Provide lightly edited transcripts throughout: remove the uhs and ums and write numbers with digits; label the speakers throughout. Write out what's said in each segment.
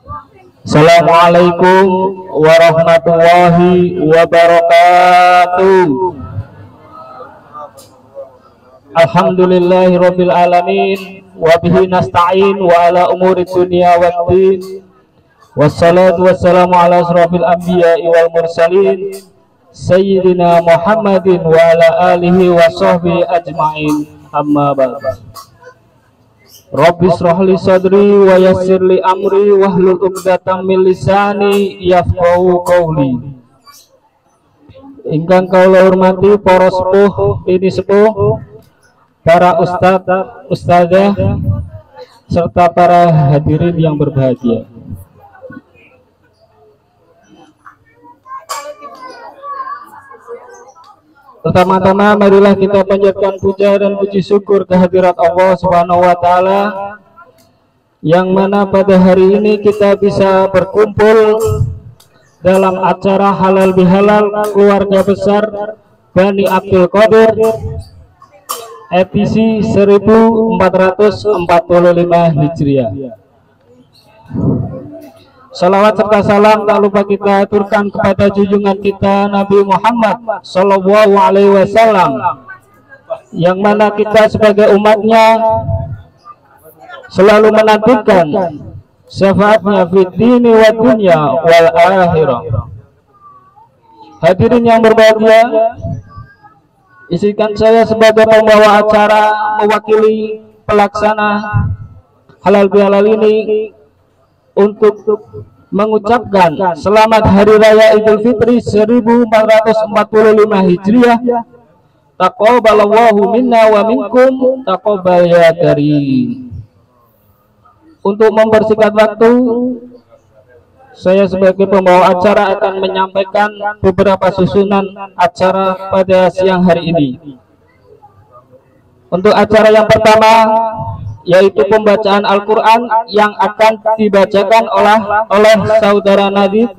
Speaker 1: Assalamualaikum warahmatullahi wabarakatuh. Alhamdulillahirabbil alamin wa bihi nasta'in wa ala umuri dunya waddin. Wassalatu wassalamu ala asrofil anbiya'i wal mursalin Sayyidina Muhammadin wa ala alihi wa sahbihi ajma'in. Amma ba'd. Rabbi shrah li sadri wa yassir li amri wahlul 'uqdatam min lisani yafqahu qawli. Ingkang kula hormati para sepuh, ini sepuh, para ustadzah serta para hadirin yang berbahagia. Pertama-tama marilah kita panjatkan puja dan puji syukur kehadirat Allah Subhanahu wa taala yang mana pada hari ini kita bisa berkumpul dalam acara halal bihalal keluarga besar Bani Abdul Qadir edisi 1445 Hijriah. Salawat serta salam tak lupa kita aturkan kepada junjungan kita Nabi Muhammad Sallallahu Alaihi Wasallam, yang mana kita sebagai umatnya selalu menantikan syafaatnya fid dini wa dunya wal akhirah. Hadirin yang berbahagia, izinkan saya sebagai pembawa acara mewakili pelaksana halal bihalal ini untuk mengucapkan selamat Hari Raya Idul Fitri 1445 Hijriah. Taqabbalallahu minna wa minkum taqabbal ya karim. Untuk mempersingkat waktu, saya sebagai pembawa acara akan menyampaikan beberapa susunan acara pada siang hari ini. Untuk acara yang pertama yaitu pembacaan Al-Quran yang akan dibacakan oleh saudara Nadif.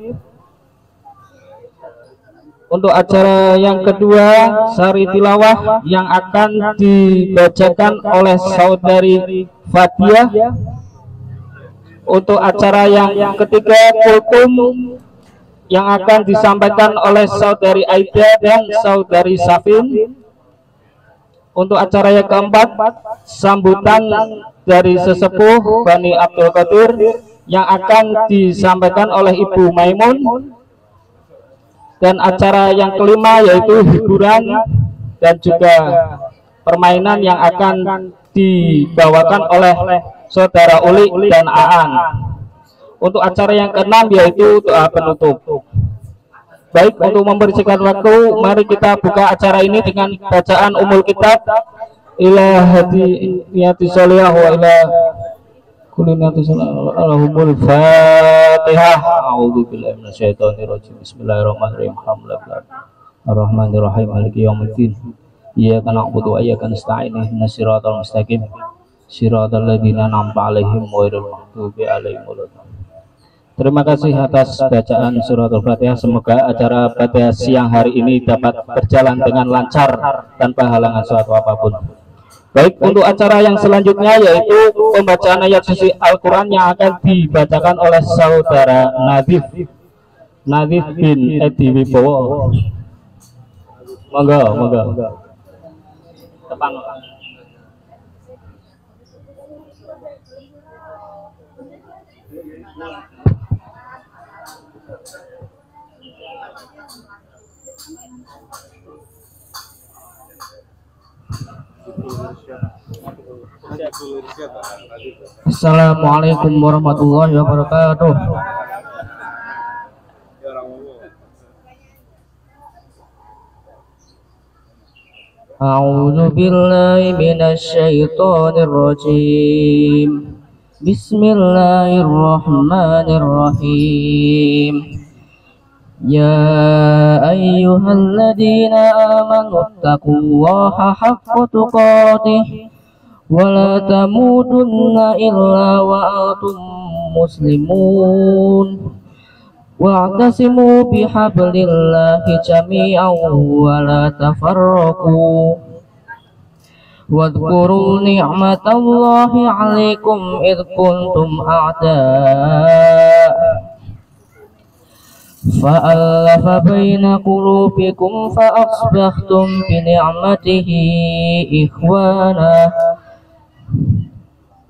Speaker 1: Untuk acara yang kedua, sari tilawah yang akan dibacakan oleh saudari Fatiah. Untuk acara yang ketiga, kultum yang akan disampaikan oleh saudari Aida dan saudari Safin. Untuk acara yang keempat, sambutan dari sesepuh Bani Abdul Qadir yang akan disampaikan oleh Ibu Maimun. Dan acara yang kelima yaitu hiburan dan juga permainan yang akan dibawakan oleh saudara Uli dan Aan. Untuk acara yang keenam yaitu doa penutup. Baik, untuk membersihkan waktu, mari kita buka acara ini dengan bacaan umul kitab ila hadi niyati sholiyah wa ila kulli niyati sholiyah. Fatihah. A'udzubillahi minasyaitonir rajim. Bismillahirrahmanirrahim. Arrahmanirrahim. Maliki yaumiddin. Iyyaka na'budu wa iyyaka nasta'in. Ihdinas siratal mustaqim. Siratal ladzina an'amta 'alaihim ghairil maghdubi 'alaihim waladdallin. Terima kasih atas bacaan surat Al-Fatihah. Semoga acara pada siang hari ini dapat berjalan dengan lancar tanpa halangan suatu apapun. Baik, untuk acara yang selanjutnya yaitu pembacaan ayat suci Al-Quran yang akan dibacakan oleh saudara Nadif bin Edi Wibowo. Monggo. Depan. Assalamualaikum warahmatullahi wabarakatuh. A'udzu billahi minasy syaithanir rajim. Bismillahirrahmanirrahim. Ya ayyuhalladzina amanu taqullaha haqqa tuqatih wa la tamutunna illa wa antum muslimun wa'tasimu bihablillahi jami'an wa la tafarraqu wadhkuru ni'matallahi 'alaikum id kuntum a'daa
Speaker 2: فألف بين قلوبكم فأصبحتم بنعمته إخوانا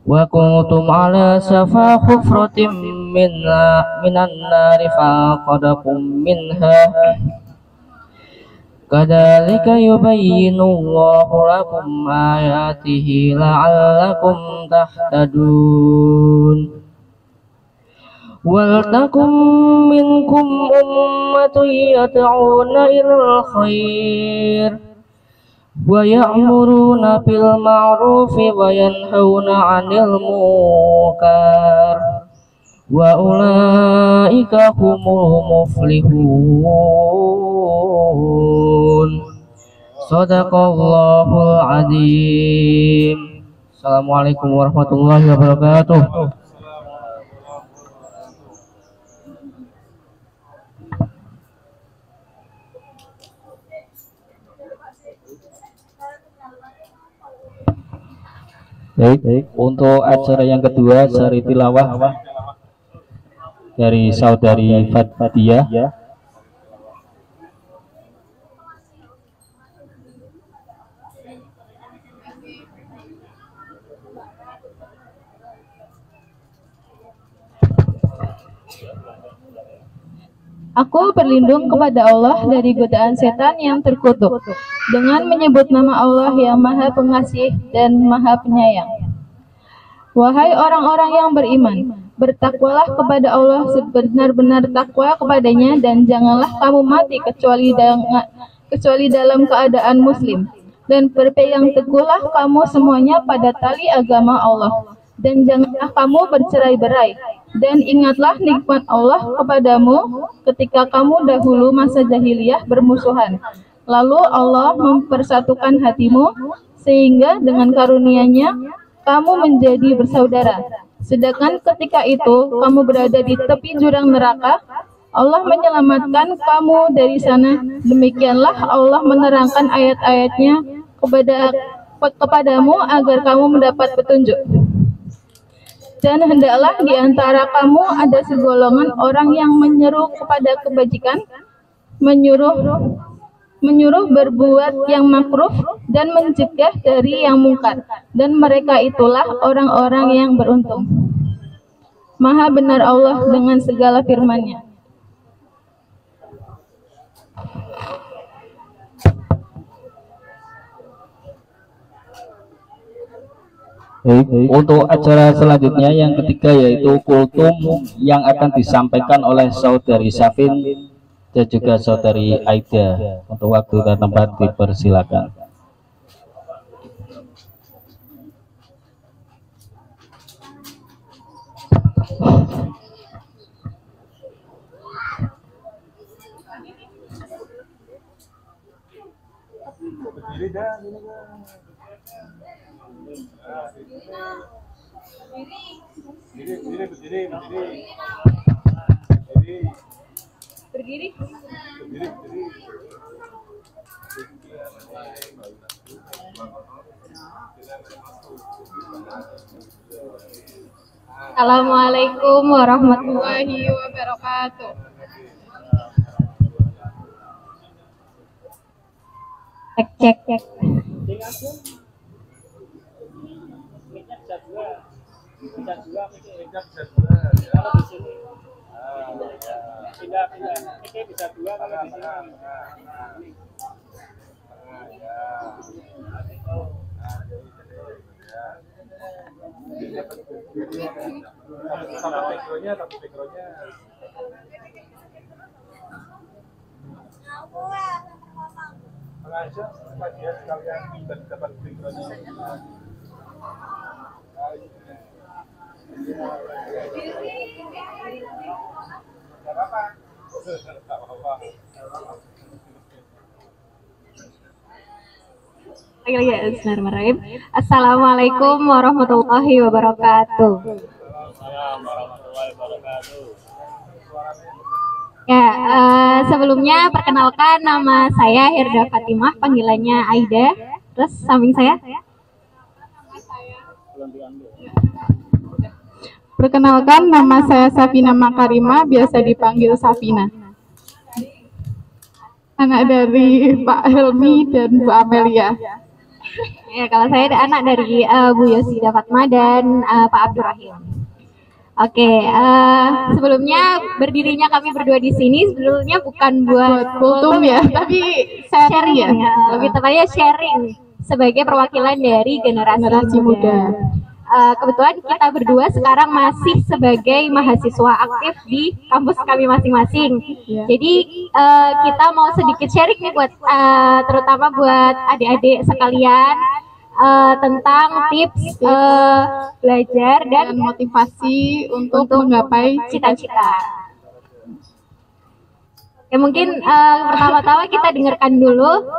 Speaker 2: وكنتم على شفا حفرة من النار فأنقذكم منها كذلك يبين الله لكم آياته لعلكم تهتدون ولتكن منكم أمة يدعون إلى الخير ويأمرون بالمعروف وينهون عن المنكر وأولئك هم المفلحون صدق الله العظيم. Assalamualaikum warahmatullahi wabarakatuh.
Speaker 1: Baik, untuk acara yang kedua sari tilawah dari saudari Fathia.
Speaker 3: Aku berlindung kepada Allah dari godaan setan yang terkutuk dengan menyebut nama Allah yang Maha Pengasih dan Maha Penyayang. Wahai orang-orang yang beriman, bertakwalah kepada Allah sebenar-benar takwa kepadanya dan janganlah kamu mati kecuali dalam keadaan muslim. Dan berpegang teguhlah kamu semuanya pada tali agama Allah dan janganlah kamu bercerai-berai. Dan ingatlah nikmat Allah kepadamu ketika kamu dahulu masa jahiliyah bermusuhan. Lalu Allah mempersatukan hatimu sehingga dengan karunia-Nya kamu menjadi bersaudara. Sedangkan ketika itu kamu berada di tepi jurang neraka, Allah menyelamatkan kamu dari sana. Demikianlah Allah menerangkan ayat-ayatnya kepadamu agar kamu mendapat petunjuk. Dan hendaklah di antara kamu ada segolongan orang yang menyeru kepada kebajikan, menyuruh berbuat yang makruh dan mencegah dari yang mungkar. Dan mereka itulah orang-orang yang beruntung. Maha benar Allah dengan segala firman-Nya.
Speaker 1: Untuk acara selanjutnya yang ketiga yaitu kultum yang akan disampaikan oleh saudari Safin dan juga saudari Aida. Untuk waktu dan tempat dipersilakan.
Speaker 3: Berdiri. Assalamualaikum warahmatullahi wabarakatuh. Cek. Bismillahirrahmanirrahim. Assalamualaikum warahmatullahi wabarakatuh. Ya, sebelumnya perkenalkan nama saya Herda Fatimah, panggilannya Aida. Terus samping saya? Perkenalkan nama saya Safina Makarima, biasa dipanggil Safina. Anak dari Pak Helmi dan Bu Amelia.
Speaker 4: Ya, kalau saya ada anak dari Bu Yosida Fatma dan Pak Abdurrahim. Oke, sebelumnya berdirinya kami berdua di sini sebetulnya bukan buat
Speaker 3: kultum ya, tapi sharing ya.
Speaker 4: Lebih tepatnya sharing sebagai perwakilan dari generasi muda. Kebetulan kita berdua sekarang masih sebagai mahasiswa aktif di kampus kami masing-masing. Jadi kita mau sedikit sharing nih buat terutama buat adik-adik sekalian tentang tips belajar dan
Speaker 3: motivasi untuk menggapai
Speaker 4: cita-cita. Ya mungkin pertama-tama kita dengarkan dulu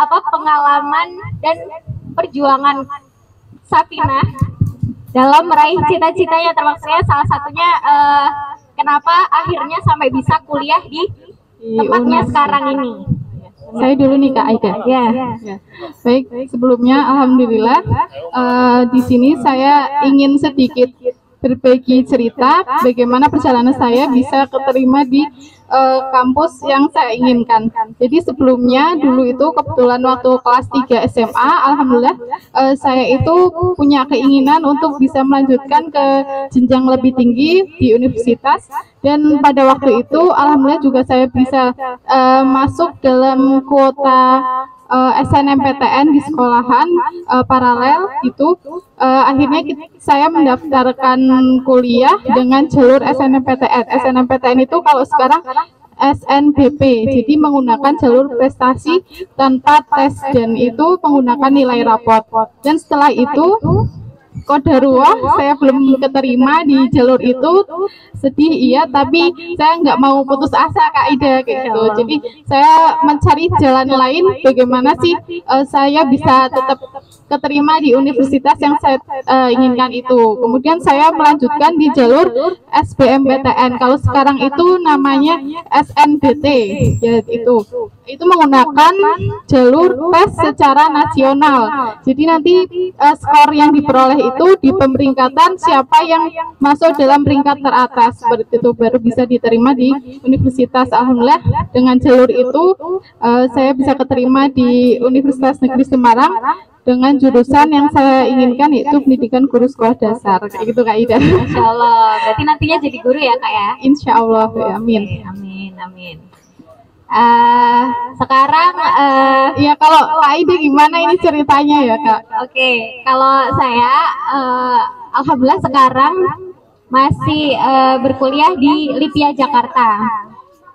Speaker 4: apa pengalaman dan perjuangan Sapina dalam meraih cita-citanya, termasuknya salah satunya kenapa akhirnya sampai bisa kuliah di tempatnya sekarang ini.
Speaker 3: Saya dulu nih Kak Aida.
Speaker 4: Ya.
Speaker 3: Baik, sebelumnya alhamdulillah di sini saya ingin sedikit berbagi cerita bagaimana perjalanan saya bisa keterima di kampus yang saya inginkan. Jadi sebelumnya dulu itu kebetulan waktu kelas 3 SMA, alhamdulillah saya itu punya keinginan untuk bisa melanjutkan ke jenjang lebih tinggi di universitas, dan pada waktu itu alhamdulillah juga saya bisa masuk dalam kuota SNMPTN di sekolahan paralel itu. Akhirnya saya mendaftarkan kuliah dengan jalur SNMPTN. SNMPTN itu kalau sekarang SNBP, jadi menggunakan jalur prestasi tanpa tes, dan itu menggunakan nilai rapot. Dan setelah itu qadarullah saya belum keterima di jalur itu. Sedih iya, tapi saya nggak mau putus asa Kak Ida kayak gitu. Jadi saya mencari jalan lain bagaimana sih saya bisa tetap keterima di universitas yang saya inginkan itu. Kemudian saya melanjutkan di jalur SBMPTN. Kalau sekarang itu namanya SNBT ya, itu menggunakan jalur tes secara nasional. Jadi nanti skor yang diperoleh itu di pemeringkatan siapa yang masuk dalam peringkat teratas, seperti itu baru bisa diterima di universitas. Alhamdulillah dengan jalur itu saya bisa keterima di Universitas Negeri Semarang dengan jurusan yang saya inginkan, yaitu pendidikan guru sekolah dasar. Kayak gitu Kak Ida.
Speaker 4: Insya Allah, berarti nantinya jadi guru ya Kak ya?
Speaker 3: Insya Allah, ya, amin.
Speaker 4: Amin. Sekarang
Speaker 3: ya kalau Kak Ida gimana ini ceritanya ya Kak?
Speaker 4: Oke, kalau saya alhamdulillah sekarang masih berkuliah di LIPIA Jakarta.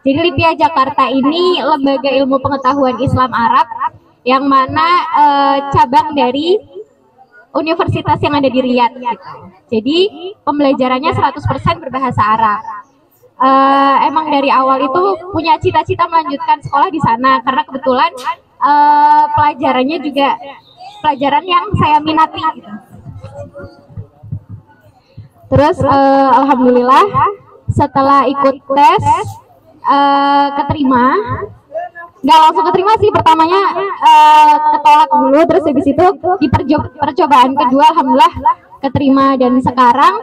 Speaker 4: Jadi LIPIA Jakarta ini lembaga ilmu pengetahuan Islam Arab yang mana cabang dari universitas yang ada di Riyadh gitu. Jadi pembelajarannya 100% berbahasa Arab. Emang dari awal itu punya cita-cita melanjutkan sekolah di sana karena kebetulan pelajarannya juga pelajaran yang saya minati gitu. Terus alhamdulillah setelah ikut tes keterima. Nggak langsung keterima sih, pertamanya ketolak dulu, terus habis itu di percobaan kedua alhamdulillah keterima, dan sekarang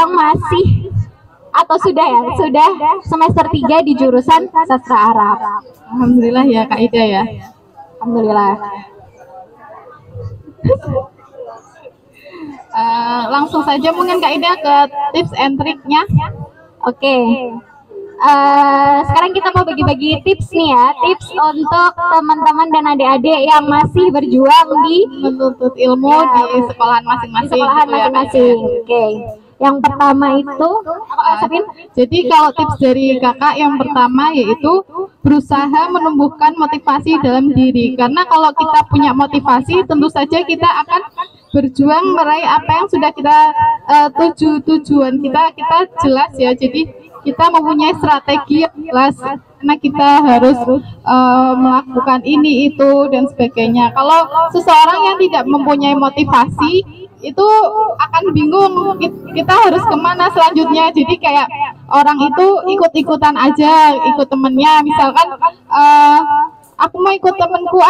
Speaker 4: masih atau sudah semester 3 di jurusan sastra Arab.
Speaker 3: Alhamdulillah ya Kak Ida ya.
Speaker 4: Alhamdulillah.
Speaker 3: Langsung saja mungkin Kak Ida ke tips and triknya.
Speaker 4: Oke. Sekarang kita mau bagi-bagi tips nih ya, tips untuk teman-teman dan adik-adik yang masih berjuang di
Speaker 3: menuntut ilmu di sekolahan masing-masing.
Speaker 4: Oke. Yang pertama itu
Speaker 3: jadi kalau tips dari kakak yang pertama yaitu berusaha menumbuhkan motivasi dalam diri, karena kalau kita punya motivasi tentu saja kita akan berjuang meraih apa yang sudah kita tujuan kita jelas ya. Jadi kita mempunyai strategi yang jelas karena kita harus melakukan ini itu dan sebagainya. Kalau seseorang yang tidak mempunyai motivasi itu akan bingung kita harus kemana selanjutnya. Jadi kayak orang itu ikut-ikutan aja, ikut temennya. Misalkan aku mau ikut temenku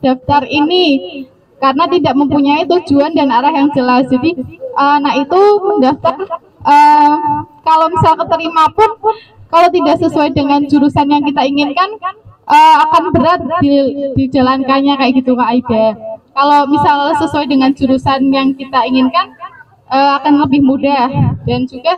Speaker 3: daftar ini, karena tidak mempunyai tujuan dan arah yang jelas. Jadi anak itu mendaftar kalau misal keterima pun kalau tidak sesuai dengan jurusan yang kita inginkan akan berat dijalankannya kayak gitu Kak Aida. Kalau misal sesuai dengan jurusan yang kita inginkan akan lebih mudah, dan juga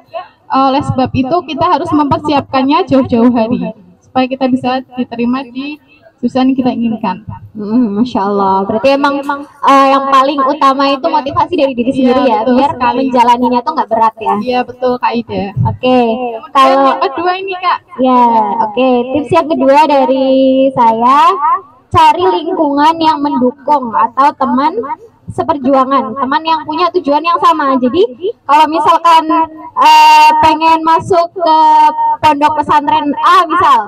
Speaker 3: oleh sebab itu kita harus mempersiapkannya jauh-jauh hari supaya kita bisa diterima di jurusan yang kita inginkan.
Speaker 4: Masya Allah. Berarti emang yang paling utama itu motivasi dari diri sendiri ya,
Speaker 3: betul
Speaker 4: biar
Speaker 3: sekali.
Speaker 4: menjalaninya tuh nggak berat ya.
Speaker 3: Iya betul Kak Ida.
Speaker 4: Oke,
Speaker 3: Kemudian
Speaker 4: kalau
Speaker 3: yang kedua ini Kak,
Speaker 4: ya, oke. Tips yang kedua dari saya, cari lingkungan yang mendukung atau teman seperjuangan, teman yang punya tujuan yang sama. Jadi kalau misalkan pengen masuk ke pondok pesantren A misal,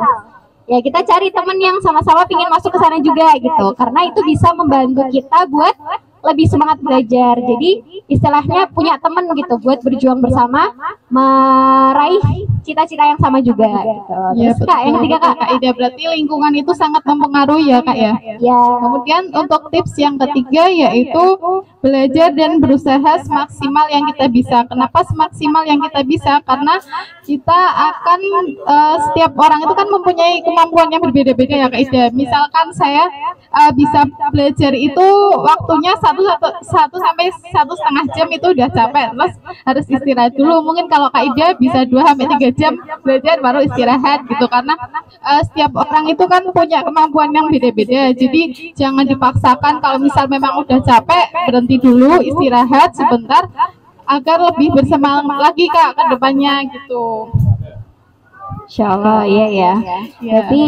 Speaker 4: ya kita cari teman yang sama-sama ingin masuk ke sana juga gitu, karena itu bisa membantu kita buat lebih semangat belajar. Jadi istilahnya punya teman gitu buat berjuang bersama meraih cita-cita yang sama juga gitu.
Speaker 3: ya
Speaker 4: Terus Kak, yang ketiga Kak.
Speaker 3: Kak Ida, berarti lingkungan itu sangat mempengaruhi ya Kak ya.
Speaker 4: Ya,
Speaker 3: Kemudian untuk tips yang ketiga yaitu belajar dan berusaha semaksimal yang kita bisa. Kenapa semaksimal yang kita bisa? Karena kita akan setiap orang itu kan mempunyai kemampuan yang berbeda-beda ya Kak Ida. Misalkan saya bisa belajar itu waktunya 1 sampai 1,5 jam itu udah capek, terus harus istirahat dulu. Mungkin kalau Kak Ida bisa 2 sampai 3 jam belajar baru istirahat gitu, karena setiap orang itu kan punya kemampuan yang beda-beda. Jadi jangan dipaksakan, kalau misal memang udah capek berhenti dulu, istirahat sebentar agar lebih bersemangat lagi Kak ke depannya gitu.
Speaker 4: Insya Allah, iya ya. Berarti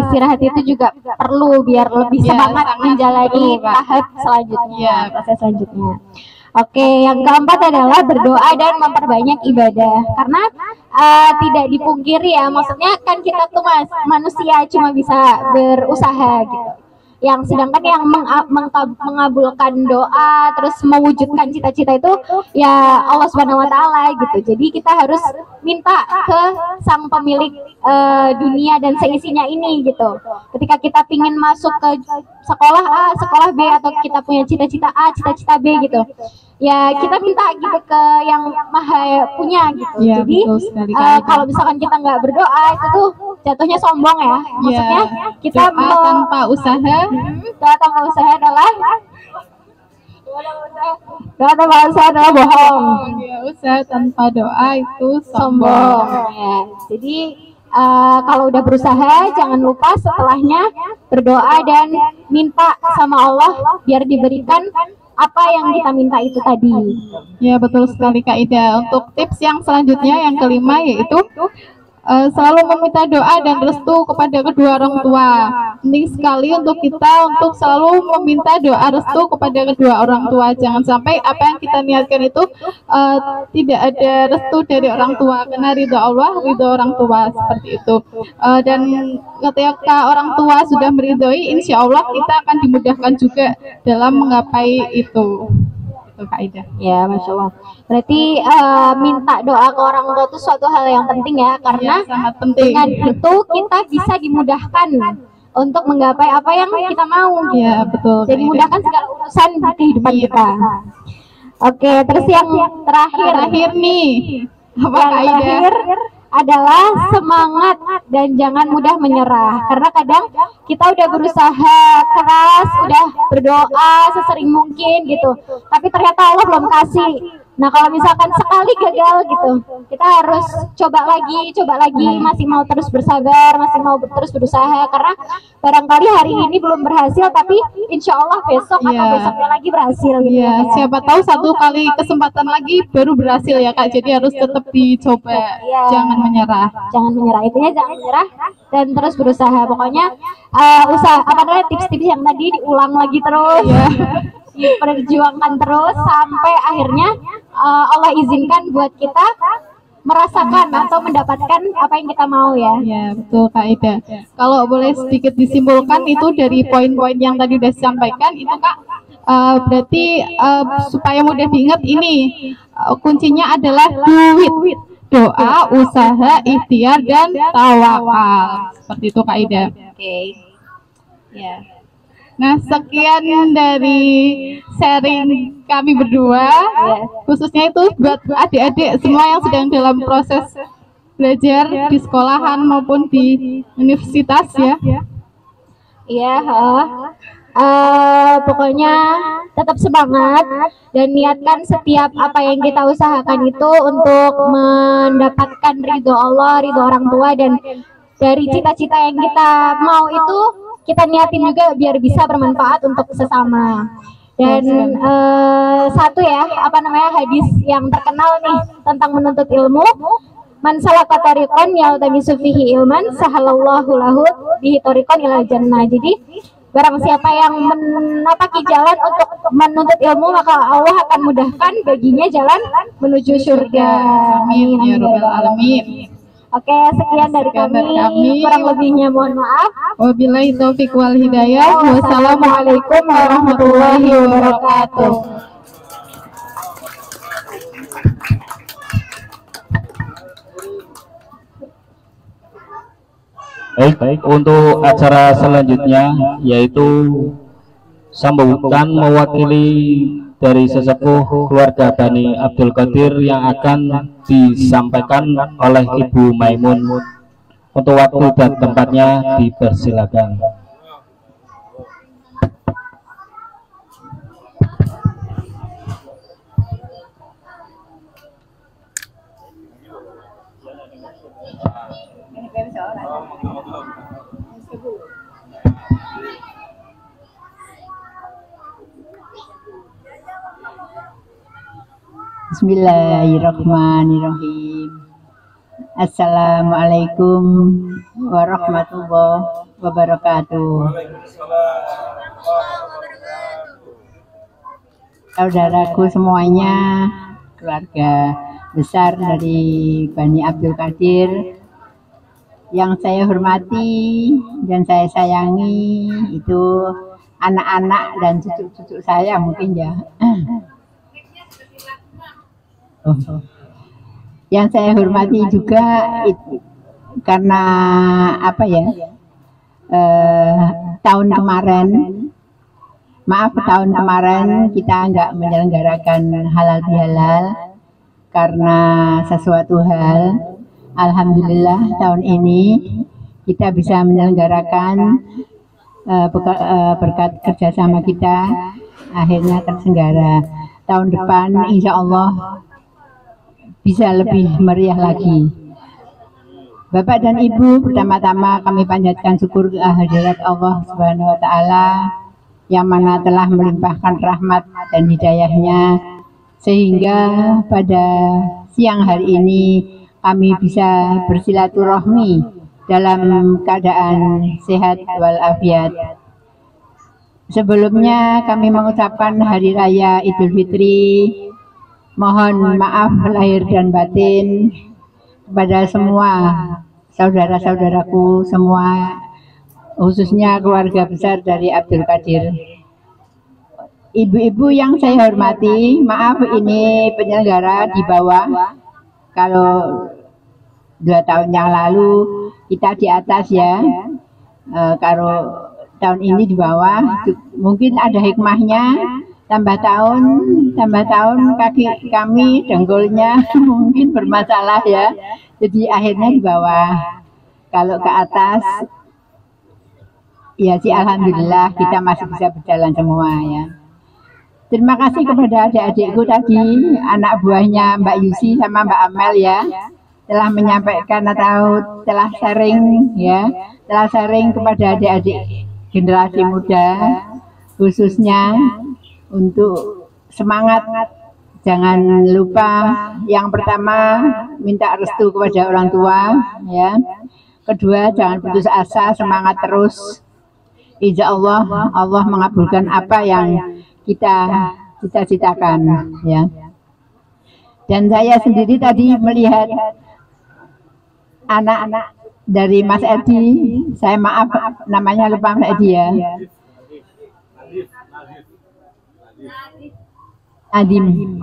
Speaker 4: istirahat itu juga perlu biar lebih
Speaker 3: Ya,
Speaker 4: semangat
Speaker 3: sangat
Speaker 4: menjalani
Speaker 3: perlu, Kak.
Speaker 4: tahap selanjutnya,
Speaker 3: Ya.
Speaker 4: proses selanjutnya. Oke, yang keempat adalah berdoa dan memperbanyak ibadah. Karena tidak dipungkiri ya, maksudnya kan kita tuh manusia cuma bisa berusaha gitu. Yang sedangkan yang mengabulkan doa terus mewujudkan cita-cita itu ya Allah Subhanahu wa taala gitu. Jadi kita harus minta ke sang pemilik dunia dan seisinya ini gitu. Ketika kita pingin masuk ke sekolah A, sekolah B, atau kita punya cita-cita A, cita-cita B gitu, ya kita minta gitu ke yang maha punya gitu.
Speaker 3: Ya,
Speaker 4: Jadi
Speaker 3: betul sekali, Kak Ida.
Speaker 4: kalau misalkan kita nggak berdoa itu tuh jatuhnya sombong ya. Maksudnya kita
Speaker 3: doa tanpa usaha,
Speaker 4: doa tanpa usaha adalah bohong.
Speaker 3: ya, usaha tanpa doa itu
Speaker 4: Sombong
Speaker 3: sombong.
Speaker 4: ya. Jadi kalau udah berusaha jangan lupa setelahnya berdoa dan minta sama Allah biar diberikan apa yang kita minta itu tadi.
Speaker 3: Ya betul sekali Kak Ida. Untuk tips yang selanjutnya yang kelima yaitu selalu meminta doa dan restu kepada kedua orang tua. Penting sekali untuk kita untuk selalu meminta doa restu kepada kedua orang tua. Jangan sampai apa yang kita niatkan itu tidak ada restu dari orang tua, karena ridho Allah, ridho orang tua seperti itu. Dan ketika orang tua sudah meridhoi, insya Allah kita akan dimudahkan juga dalam menggapai itu. Itu Kak Ida.
Speaker 4: Ya, Masya Allah. Berarti minta doa ke orang tua itu suatu hal yang penting ya, karena
Speaker 3: Ya, sangat penting.
Speaker 4: dengan itu kita bisa dimudahkan untuk menggapai apa yang kita mau.
Speaker 3: Ya betul.
Speaker 4: Jadi
Speaker 3: Kak Ida.
Speaker 4: mudahkan segala urusan kehidupan kita. Oke, terus yang
Speaker 3: Terakhir nih, apa
Speaker 4: yang
Speaker 3: Kak Ida?
Speaker 4: terakhir adalah semangat dan jangan mudah menyerah, karena kadang kita udah berusaha keras, udah berdoa sesering mungkin gitu, tapi ternyata Allah belum kasih. Nah kalau misalkan sekali gagal gitu, kita harus coba lagi, masih mau terus bersabar, masih mau terus berusaha, karena barangkali hari ini belum berhasil, tapi insya Allah besok atau
Speaker 3: Iya.
Speaker 4: besoknya lagi berhasil gitu.
Speaker 3: Iya,
Speaker 4: ya.
Speaker 3: siapa tahu satu kali kesempatan lagi baru berhasil ya Kak. Jadi harus tetap dicoba,
Speaker 4: Iya.
Speaker 3: jangan menyerah.
Speaker 4: Jangan menyerah, intinya jangan menyerah dan terus berusaha. Pokoknya usaha apa namanya, tips-tips yang tadi diulang lagi terus, diperjuangkan terus sampai akhirnya Allah izinkan buat kita merasakan atau mendapatkan apa yang kita mau ya.
Speaker 3: Ya betul Kak Ida. Kalau boleh sedikit disimpulkan itu dari poin-poin yang tadi udah disampaikan itu Kak, berarti supaya mudah diingat ini kuncinya adalah duit, doa, usaha, ikhtiar dan tawakal. Seperti itu Kak Ida.
Speaker 4: Oke. Ya.
Speaker 3: Nah, sekian dari sharing kami berdua, khususnya itu buat adik-adik semua yang sedang dalam proses belajar di sekolahan maupun di universitas ya.
Speaker 4: Iya, pokoknya tetap semangat dan niatkan setiap apa yang kita usahakan itu untuk mendapatkan ridho Allah, ridho orang tua, dan dari cita-cita yang kita mau itu kita niatin juga biar bisa bermanfaat untuk sesama. Dan satu ya, hadis yang terkenal nih tentang menuntut ilmu, man salaka tariqan yaltamisu fihi ilman sahalallahu lahu bihi tariqan ilal jannah. Jadi barang siapa yang menapaki jalan untuk menuntut ilmu, maka Allah akan mudahkan baginya jalan menuju surga.
Speaker 3: Amin ya rabbal alamin.
Speaker 4: Oke, sekian dari kami. Kurang lebihnya mohon maaf.
Speaker 3: Wabillahi taufiq wal hidayah. Wassalamualaikum warahmatullahi wabarakatuh.
Speaker 1: Baik, untuk acara selanjutnya yaitu sambutan mewakili dari sesepuh keluarga Bani Abdul Qadir yang akan disampaikan oleh Ibu Maimun. Untuk waktu dan tempatnya dipersilakan.
Speaker 5: Bismillahirrahmanirrahim. Assalamualaikum warahmatullahi wabarakatuh. Saudaraku semuanya, keluarga besar dari Bani Abdul Qadir yang saya hormati dan saya sayangi, itu anak-anak dan cucu-cucu saya mungkin ya. Yang saya hormati juga karena tahun kemarin kita nggak menyelenggarakan halal bihalal karena sesuatu hal. Alhamdulillah tahun ini kita bisa menyelenggarakan berkat kerjasama kita, akhirnya terselenggara. Tahun depan insya Allah bisa lebih meriah lagi. Bapak dan Ibu, pertama-tama kami panjatkan syukur ke hadirat Allah Subhanahu wa Ta'ala yang mana telah melimpahkan rahmat dan hidayahnya sehingga pada siang hari ini kami bisa bersilaturahmi dalam keadaan sehat walafiat. Sebelumnya kami mengucapkan Hari Raya Idul Fitri. Mohon maaf lahir dan batin kepada semua saudara-saudaraku semua, khususnya keluarga besar dari Abdul Qadir. Ibu-ibu yang saya hormati, maaf ini penyelenggara di bawah. Kalau 2 tahun yang lalu kita di atas ya, kalau tahun ini di bawah, mungkin ada hikmahnya. Tambah tahun kaki kami dengkulnya mungkin bermasalah ya, jadi akhirnya di bawah. Kalau ke atas ya sih alhamdulillah kita masih bisa berjalan semua ya. Terima kasih kepada adik-adikku tadi, anak buahnya Mbak Yusi sama Mbak Amel ya, telah menyampaikan atau telah sharing kepada adik-adik generasi muda khususnya untuk semangat. Jangan lupa yang pertama minta restu kepada orang tua ya. Kedua, jangan putus asa, semangat terus. Insya Allah Allah mengabulkan apa yang kita cita-citakan ya. Dan saya sendiri tadi melihat anak-anak dari Mas Edi, saya maaf namanya lupa Mas Edi ya. Adim.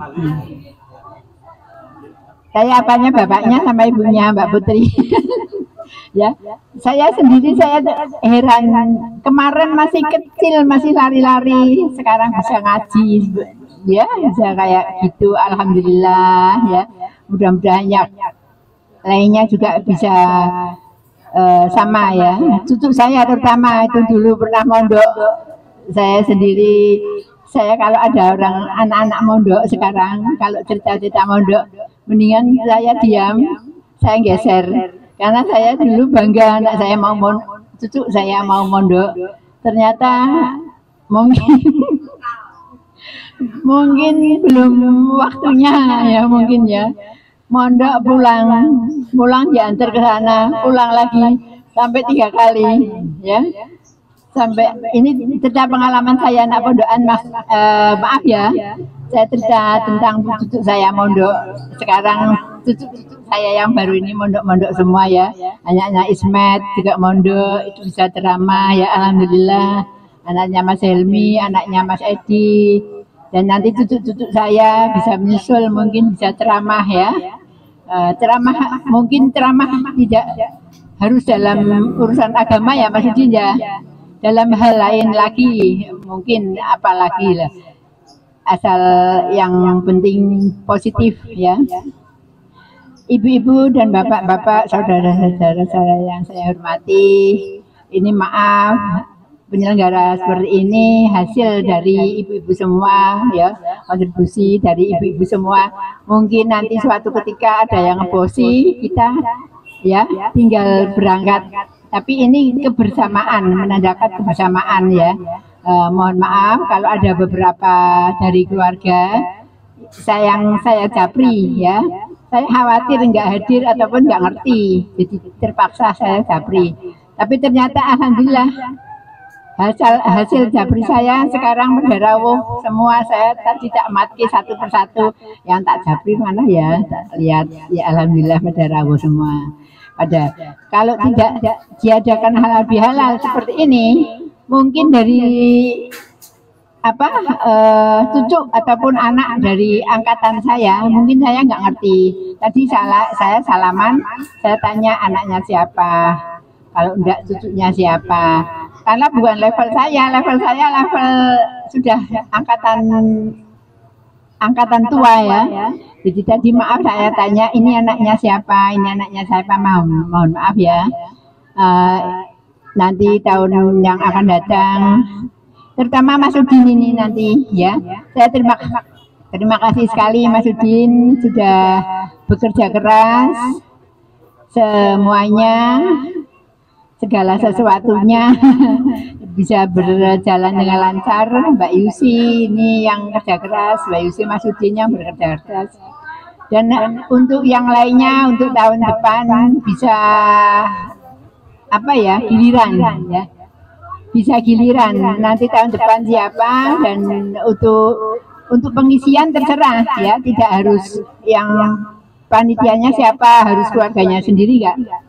Speaker 5: Saya apanya bapaknya sama ibunya Mbak Putri. Ya, saya sendiri saya heran, kemarin masih kecil masih lari-lari, sekarang bisa ngaji, ya bisa kayak gitu, alhamdulillah ya. Mudah-mudahan yang lainnya juga bisa sama ya. Cucu saya terutama itu dulu pernah mondok, saya sendiri, saya kalau ada orang anak-anak mondok sekarang kalau cerita-cerita mondok mendingan saya diam, saya geser. Karena saya dulu bangga anak saya mau cucu saya mau mondok, ternyata mungkin mungkin belum waktunya ya mungkin ya. Mondok pulang diantar ke sana, pulang lagi sampai 3 kali ya. Sampai ini cerita pengalaman saya anak pondokan, maaf ya. Saya cerita tentang cucu saya mondok. Sekarang cucu saya yang baru ini mondok-mondok semua ya. Anaknya Ismet juga mondok, itu bisa ceramah ya, alhamdulillah. Anaknya Mas Helmi, anaknya Mas Edi, dan nanti cucu-cucu saya bisa menyusul, mungkin bisa ceramah ya. Ceramah mungkin ceramah tidak harus dalam urusan agama ya Mas Udin ya. Dalam hal lain lagi mungkin apalagi lah. Asal yang penting positif ya. Ibu-ibu dan bapak-bapak, saudara-saudara saya yang saya hormati, ini maaf penyelenggara seperti ini hasil dari ibu-ibu semua ya, kontribusi dari ibu-ibu semua. Mungkin nanti suatu ketika ada yang ngebosi kita ya tinggal berangkat, tapi ini kebersamaan, menandakan kebersamaan ya. Mohon maaf kalau ada beberapa dari keluarga saya japri ya, saya khawatir nggak hadir ataupun nggak ngerti, jadi terpaksa saya japri. Tapi ternyata alhamdulillah hasil japri saya sekarang berdarawuh semua. Saya tidak mati satu persatu yang tak japri mana ya, tak lihat ya, alhamdulillah berdarawuh semua. Ada kalau tidak diadakan halal bihalal seperti ini, mungkin dari cucu ataupun anak dari angkatan saya, mungkin saya nggak ngerti. Tadi saya salaman, saya tanya anaknya siapa, kalau enggak cucunya siapa. Karena bukan level saya level sudah angkatan tua ya. Jadi tadi maaf saya tanya ini anaknya siapa, mohon maaf ya. Nanti tahun yang akan datang, terutama Mas Udin ini nanti ya. Saya terima kasih sekali Mas Udin sudah bekerja keras semuanya, segala sesuatunya bisa berjalan dengan lancar. Mbak Yusi ini yang kerja keras, Mbak Yusi Mas Udin yang bekerja keras. Dan untuk yang lainnya untuk tahun depan bisa giliran ya. Bisa giliran nanti tahun depan siapa, dan untuk pengisian terserah ya, tidak harus yang panitianya siapa, harus keluarganya sendiri enggak.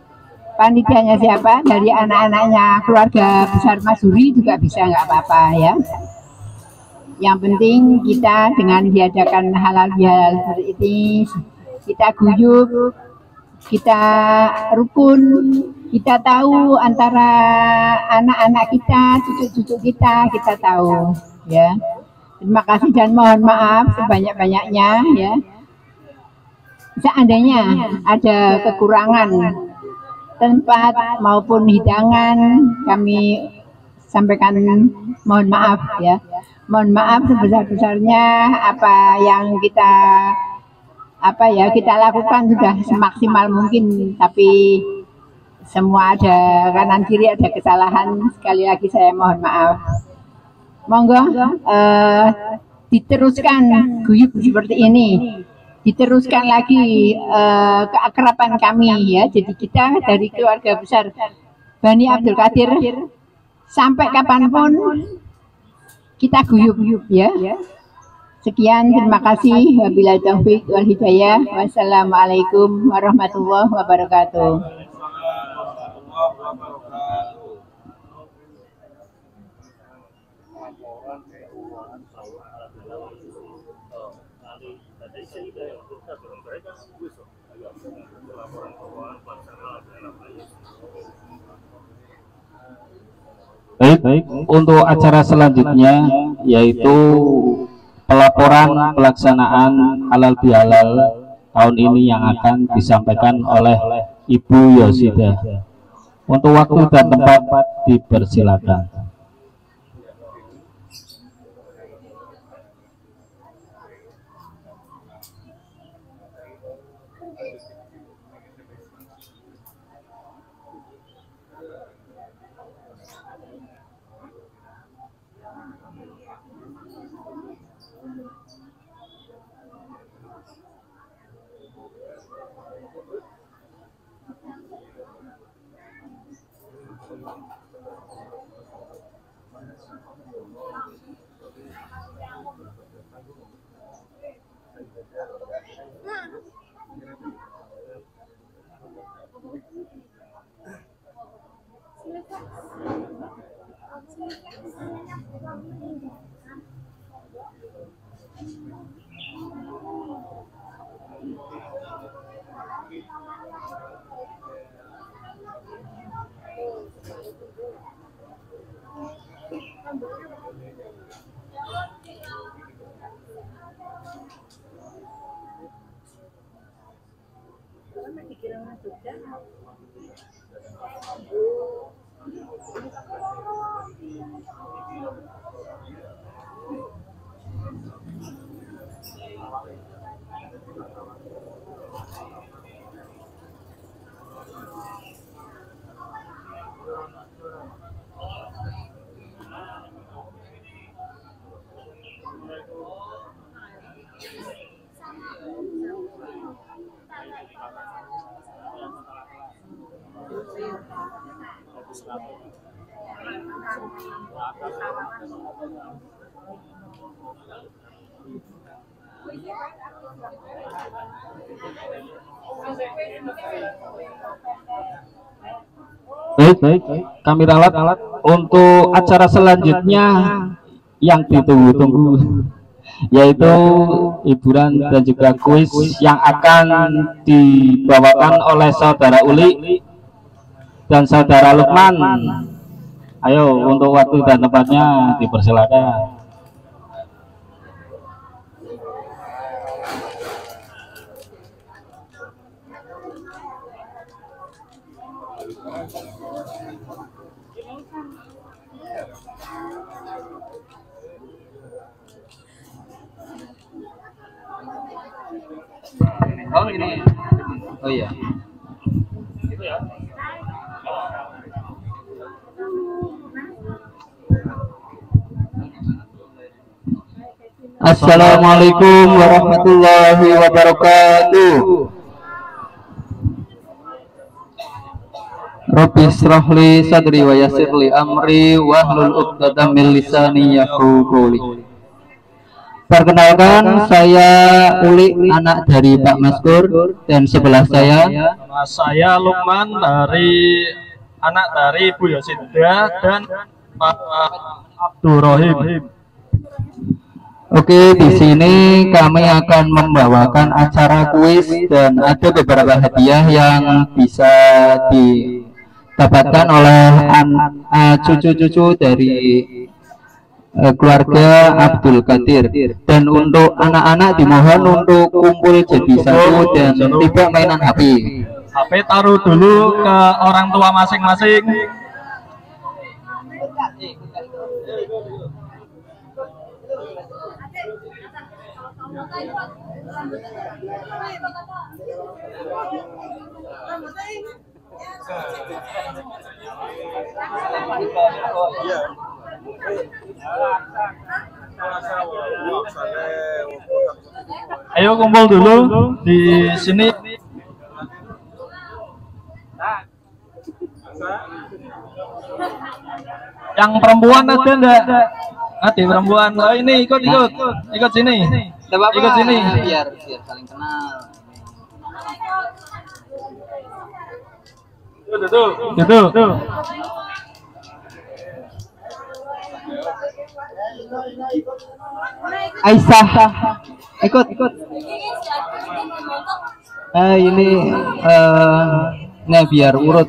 Speaker 5: Panitianya siapa, dari anak-anaknya keluarga besar Mas Huri juga bisa, nggak apa-apa ya. Yang penting kita dengan diadakan halal bihalal seperti ini, kita guyup, kita rukun, kita tahu antara anak-anak kita, cucu-cucu kita tahu ya. Terima kasih dan mohon maaf sebanyak-banyaknya ya. Seandainya ada kekurangan tempat maupun hidangan, kami sampaikan mohon maaf ya. Mohon maaf sebesar-besarnya apa yang kita lakukan sudah semaksimal mungkin, tapi semua ada kanan kiri ada kesalahan. Sekali lagi saya mohon maaf. Monggo diteruskan guyup seperti ini, diteruskan lagi keakraban kami ya. Jadi kita dari keluarga besar Bani Abdul Qadir sampai kapanpun kita guyup ya. Sekian, terima kasih. Wabillahi taufik wal hidayah. Wassalamualaikum warahmatullahi wabarakatuh.
Speaker 1: Baik, untuk acara selanjutnya yaitu pelaporan pelaksanaan halal bihalal tahun ini yang akan disampaikan oleh Ibu Yosida. Untuk waktu dan tempat dipersilakan. Baik, kami ralat untuk acara selanjutnya yang ditunggu-tunggu, yaitu hiburan dan juga kuis yang akan dibawakan oleh saudara Uli dan saudara Lukman. Ayo, untuk waktu dan tempatnya dipersilakan.
Speaker 2: Oh ini, oh iya.
Speaker 6: Assalamualaikum warahmatullahi wabarakatuh. Rabbi shrah li sadri wa yassir li amri wahlul 'uqdatam min lisani yafqahu qawli. Perkenalkan, saya Uli, anak dari Pak Maskur, dan sebelah saya
Speaker 7: Lukman, dari anak dari Bu Yosida dan Pak Abdurrahim.
Speaker 6: Oke, di sini kami akan membawakan acara kuis dan ada beberapa hadiah yang bisa didapatkan oleh cucu-cucu dari keluarga Abdul Qadir. Dan untuk anak-anak dimohon untuk kumpul jadi satu dan tidak mainan HP.
Speaker 7: HP taruh dulu ke orang tua masing-masing. Ayo kumpul dulu di sini. Yang perempuan ada enggak? Ada perempuan. Oh ini ikut sini. Ikut sini.
Speaker 2: Biar saling kenal.
Speaker 7: Tuh.
Speaker 6: Aisyah, ikut. Ini nah biar urut.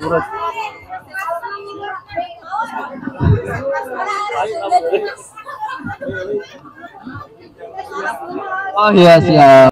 Speaker 6: Oh iya siap.